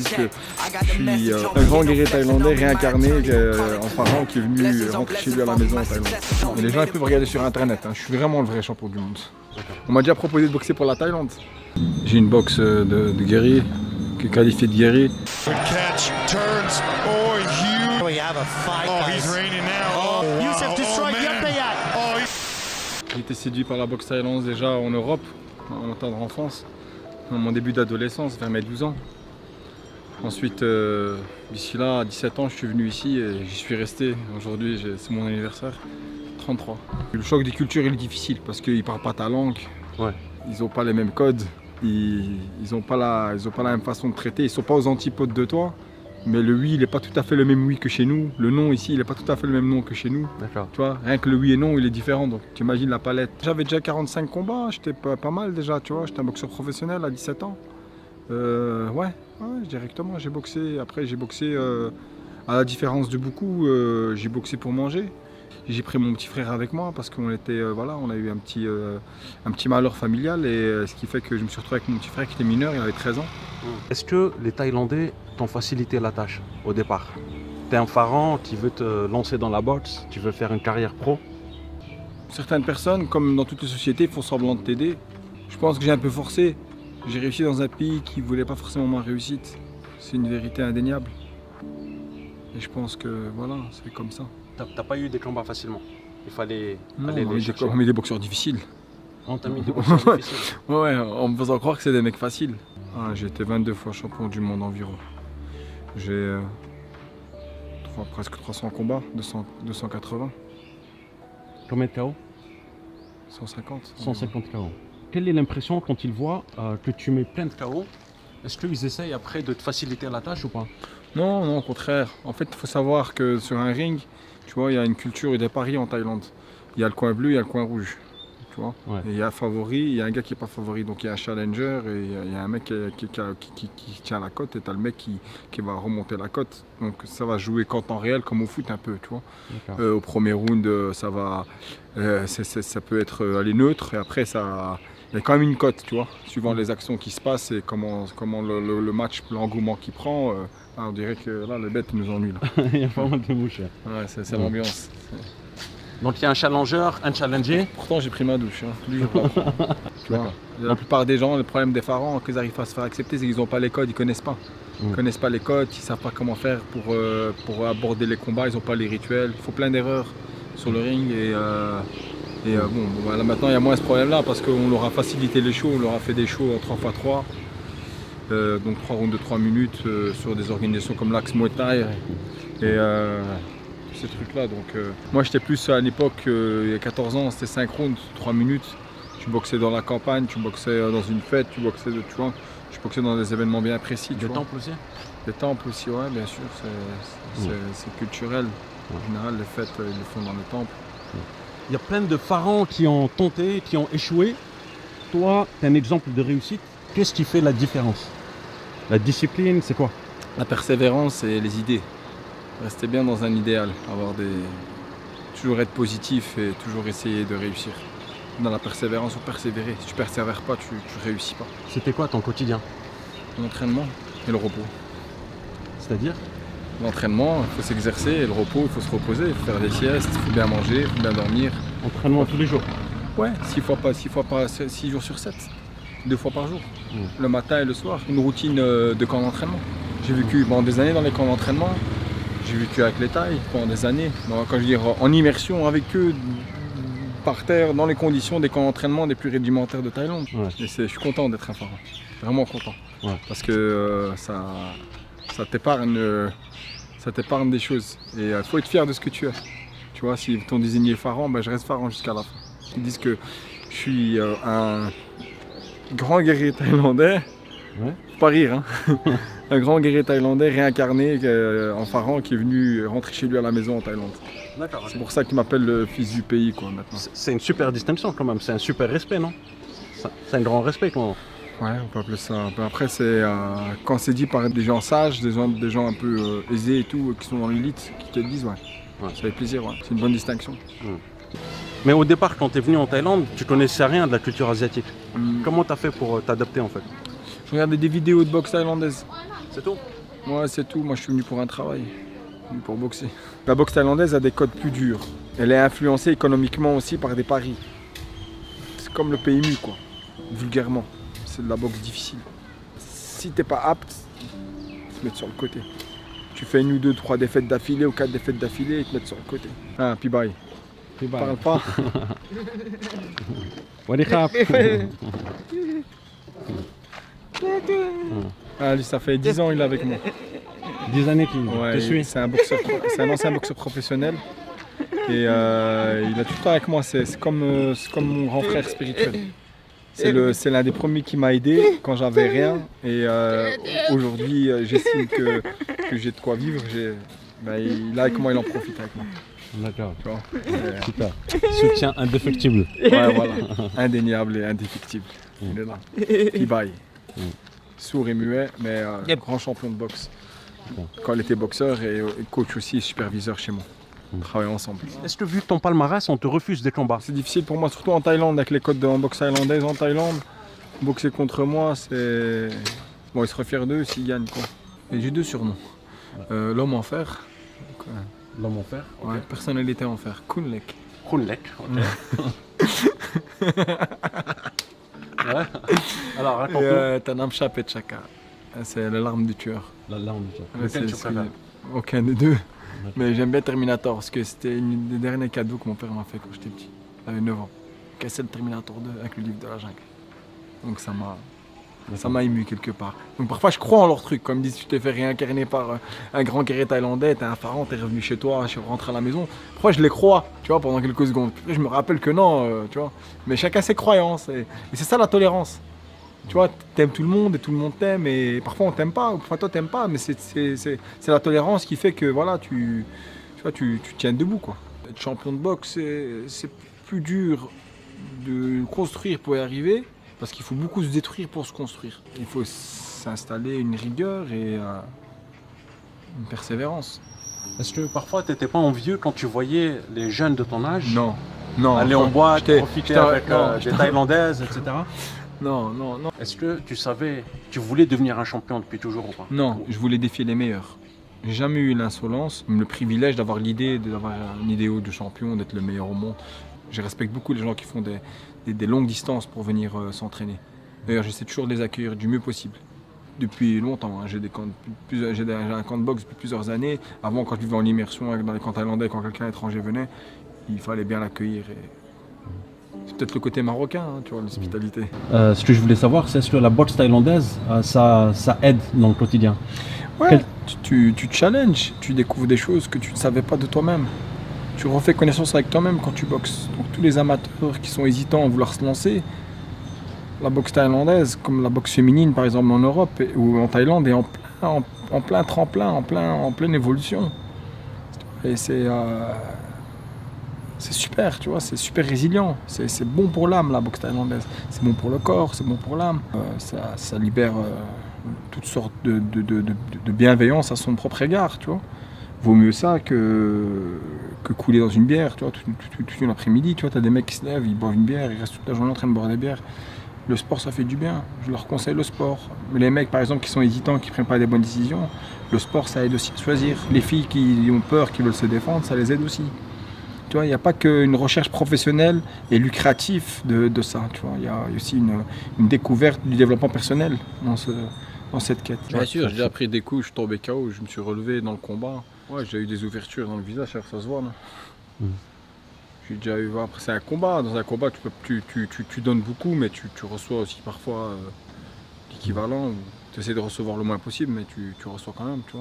disent que je suis un grand guerrier thaïlandais réincarné en pharaon qui est venu rentrer chez lui à la maison en Thaïlande. Et les gens ils peuvent regarder sur internet, hein. Je suis vraiment le vrai champion du monde. On m'a déjà proposé de boxer pour la Thaïlande. J'ai une boxe de guerrier, qui est qualifiée de guerrier. J'ai été séduit par la boxe thaïlandaise déjà en Europe, en mon tendre enfance, dans mon début d'adolescence, vers mes 12 ans. Ensuite, d'ici là, à 17 ans, je suis venu ici et j'y suis resté. Aujourd'hui, c'est mon anniversaire, 33. Le choc des cultures il est difficile parce qu'ils ne parlent pas ta langue, ouais. Ils n'ont pas les mêmes codes, ils n'ont pas la même façon de traiter, ils ne sont pas aux antipodes de toi. Mais le oui, il n'est pas tout à fait le même oui que chez nous. Le non ici, il n'est pas tout à fait le même non que chez nous. D'accord. Tu vois, rien que le oui et non, il est différent. Donc tu imagines la palette. J'avais déjà 45 combats, j'étais pas mal déjà, tu vois. J'étais un boxeur professionnel à 17 ans. Ouais, directement, j'ai boxé. Après, j'ai boxé à la différence de beaucoup. J'ai boxé pour manger. J'ai pris mon petit frère avec moi parce qu'on était, voilà, on a eu un petit malheur familial et ce qui fait que je me suis retrouvé avec mon petit frère qui était mineur, il avait 13 ans. Est-ce que les Thaïlandais t'ont facilité la tâche au départ? Tu es un pharaon qui veut te lancer dans la boxe, tu veux faire une carrière pro? Certaines personnes, comme dans toutes les sociétés, font semblant de t'aider. Je pense que j'ai un peu forcé. J'ai réussi dans un pays qui ne voulait pas forcément ma réussite. C'est une vérité indéniable. Et je pense que voilà, c'est comme ça. T'as pas eu des combats facilement? Il fallait aller les chercher. On a mis des boxeurs difficiles. On t'a mis des boxeurs difficiles? Ouais, en me faisant croire que c'est des mecs faciles. Ah, j'ai été 22 fois champion du monde environ. J'ai presque 300 combats, 280. Combien de KO? 150. 150 KO. Quelle est l'impression quand ils voient que tu mets plein de KO? Est-ce qu'ils essayent après de te faciliter la tâche ou pas? Non, non, au contraire. En fait, il faut savoir que sur un ring, tu vois, il y a une culture des paris en Thaïlande. Il y a le coin bleu, il y a le coin rouge. Tu vois, ouais. Et il y a un favori, il y a un gars qui n'est pas favori. Donc il y a un challenger et il y a un mec qui tient la cote et tu as le mec qui va remonter la cote. Donc ça va jouer qu'en temps réel comme au foot un peu, tu vois. Au premier round, ça peut être aller neutre et après ça... Il y a quand même une cote, tu vois, suivant les actions qui se passent et comment le match, l'engouement qu'il prend. On dirait que là, les bêtes nous ennuient. Il y a pas mal de mouches. Ouais, c'est l'ambiance. Donc il y a un challenger, un challenger. Pourtant j'ai pris ma douche. Hein. Lui, je tu vois, la plupart des gens, le problème des pharaons, qu'ils arrivent à se faire accepter, c'est qu'ils n'ont pas les codes, ils ne connaissent pas. Ils ne connaissent pas les codes, ils ne savent pas comment faire pour aborder les combats, ils n'ont pas les rituels. Il faut plein d'erreurs sur le ring bon, voilà, maintenant il y a moins ce problème-là parce qu'on leur a facilité les shows, on leur a fait des shows en 3x3. Donc 3 rounds de 3 minutes sur des organisations comme l'Axe Muay Thai et ces trucs-là. Donc moi j'étais plus à l'époque, il y a 14 ans, c'était 5 rounds, 3 minutes. Tu boxais dans la campagne, tu boxais dans une fête, tu boxais dans des événements bien précis. Des temples aussi? Des temples aussi, ouais, bien sûr, c'est culturel. En général, les fêtes, ils le font dans les temples. Il y a plein de pharaons qui ont tenté, qui ont échoué. Toi, tu es un exemple de réussite. Qu'est-ce qui fait la différence? La discipline, c'est quoi? La persévérance et les idées. Rester bien dans un idéal, toujours être positif et toujours essayer de réussir. Dans la persévérance, ou persévérer. Si tu persévères pas, tu réussis pas. C'était quoi ton quotidien? L'entraînement et le repos. C'est-à-dire? L'entraînement, il faut s'exercer, et le repos, il faut se reposer, il faut faire des siestes, il faut bien manger, il faut bien dormir. Entraînement tous les jours? Ouais, 6 jours sur 7, 2 fois par jour, le matin et le soir, une routine de camp d'entraînement. J'ai vécu pendant des années dans les camps d'entraînement, j'ai vécu avec les Thaïs pendant des années, donc, quand je veux dire en immersion avec eux, par terre, dans les conditions des camps d'entraînement les plus rudimentaires de Thaïlande. Ouais. Et je suis content d'être un pharaon, vraiment content, parce que ça t'épargne des choses et il faut être fier de ce que tu es. Tu vois, si t'ont désigné pharaon, ben, je reste pharaon jusqu'à la fin. Ils disent que je suis un grand guerrier thaïlandais, faut pas rire, hein. Un grand guerrier thaïlandais réincarné en pharaon qui est venu rentrer chez lui à la maison en Thaïlande. C'est pour ça qu'il m'appelle le fils du pays, quoi, maintenant. C'est une super distinction quand même, c'est un super respect, non? C'est un grand respect quand même. Ouais, on peut appeler ça. Après, c'est quand c'est dit par des gens sages, des gens un peu aisés et tout, qui sont dans l'élite, qui te le disent, ça fait plaisir, c'est une bonne distinction. Mais au départ, quand tu es venu en Thaïlande, tu connaissais rien de la culture asiatique. Comment tu as fait pour t'adapter en fait? Je regardais des vidéos de boxe thaïlandaise. C'est tout? Moi, c'est tout. Moi, je suis venu pour un travail, venu pour boxer. La boxe thaïlandaise a des codes plus durs. Elle est influencée économiquement aussi par des paris. C'est comme le PMU, quoi, vulgairement. C'est de la boxe difficile. Si t'es pas apte, ils te mettent sur le côté. Tu fais 1 ou 2, 3 défaites d'affilée ou 4 défaites d'affilée, ils te mettent sur le côté. Ah, puis bye. Parle pas. Wadi Khap. Ah, lui, ça fait 10 ans il est avec moi. 10 années qu'il Ouais, te suit. c'est un ancien boxeur professionnel. Et il a tout le temps avec moi, c'est comme mon grand frère spirituel. C'est l'un des premiers qui m'a aidé quand j'avais rien. Et aujourd'hui, j'estime que j'ai de quoi vivre. Il est avec moi, il en profite avec moi. D'accord. Tu vois. Super. Soutien indéfectible. Ouais, voilà. Indéniable et indéfectible. Il est là. Il baille. Sourd et muet, mais grand champion de boxe. Quand il était boxeur et coach aussi et superviseur chez moi. On travaille ensemble. Est-ce que vu ton palmarès, on te refuse des combats? C'est difficile pour moi, surtout en Thaïlande, avec les codes de boxe thaïlandaise en Thaïlande. Boxer contre moi, c'est... Bon, ils seraient fiers d'eux s'ils gagnent, quoi. Et j'ai 2 surnoms. L'homme en fer. Donc, L'homme en fer. ouais, personnalité en fer. Kunlek. Kunlek. Ouais. Alors raconte-nous. Et Tanam Chap et Chaka. C'est l'alarme du tueur. L'arme du tueur. Ouais, Lequel tu préfères? Aucun des deux. Mais j'aime bien Terminator parce que c'était une des derniers cadeaux que mon père m'a fait quand j'étais petit. J'avais 9 ans. Cassé le Terminator 2 avec le livre de la jungle. Donc ça m'a ému quelque part. Donc parfois je crois en leur truc. Comme ils disent, tu t'es fait réincarner par un grand guerrier thaïlandais, t'es un pharaon, t'es revenu chez toi, je suis rentré à la maison. Parfois je les crois, tu vois, pendant quelques secondes. Puis après, je me rappelle que non, tu vois. Mais chacun ses croyances. Et c'est ça la tolérance. Tu vois, t'aimes tout le monde et tout le monde t'aime. Et parfois on t'aime pas, ou parfois toi t'aimes pas. Mais c'est la tolérance qui fait que voilà, tu tiens debout, quoi. Être champion de boxe, c'est plus dur de construire pour y arriver. Parce qu'il faut beaucoup se détruire pour se construire. Il faut s'installer une rigueur et une persévérance. Est-ce que parfois tu n'étais pas envieux quand tu voyais les jeunes de ton âge Non. aller en boîte, J'étais- profiter j'étais- avec non, des Thaïlandaises, etc. Non. Est-ce que tu savais, tu voulais devenir un champion depuis toujours ou pas? Non, je voulais défier les meilleurs. J'ai jamais eu l'insolence, le privilège d'avoir l'idée, d'avoir un idéal de champion, d'être le meilleur au monde. Je respecte beaucoup les gens qui font des longues distances pour venir s'entraîner. D'ailleurs, j'essaie toujours de les accueillir du mieux possible. Depuis longtemps, hein. J'ai un camp de boxe depuis plusieurs années. Avant, quand je vivais en immersion dans les camps thaïlandais, quand quelqu'un étranger venait, il fallait bien l'accueillir. C'est peut-être le côté marocain, hein, tu vois, l'hospitalité. Ce que je voulais savoir, c'est est-ce que la boxe thaïlandaise, ça aide dans le quotidien? Ouais, tu challenges, tu découvres des choses que tu ne savais pas de toi-même. Tu refais connaissance avec toi-même quand tu boxes. Donc tous les amateurs qui sont hésitants à vouloir se lancer, la boxe thaïlandaise, comme la boxe féminine par exemple en Europe ou en Thaïlande, est en plein tremplin, en pleine évolution. Et c'est super, tu vois, c'est super résilient. C'est bon pour l'âme la boxe thaïlandaise. C'est bon pour le corps, c'est bon pour l'âme. Ça libère toutes sortes de bienveillance à son propre égard, tu vois. Vaut mieux ça que couler dans une bière, tu vois, toute une après-midi, tu vois, t'as des mecs qui se lèvent, ils boivent une bière, ils restent toute la journée en train de boire des bières. Le sport, ça fait du bien, je leur conseille le sport. Mais les mecs, par exemple, qui sont hésitants, qui ne prennent pas des bonnes décisions, le sport, ça aide aussi à choisir. Les filles qui ont peur, qui veulent se défendre, ça les aide aussi. Tu vois, il n'y a pas qu'une recherche professionnelle et lucrative de ça, tu vois. Il y a aussi une découverte du développement personnel dans cette quête. Bien sûr, j'ai déjà pris des coups, je suis tombé KO, je me suis relevé dans le combat. Ouais, j'ai eu des ouvertures dans le visage, ça se voit, là. J'ai déjà eu, après c'est un combat, dans un combat tu donnes beaucoup, mais tu reçois aussi parfois l'équivalent, tu essaies de recevoir le moins possible, mais tu reçois quand même, tu vois.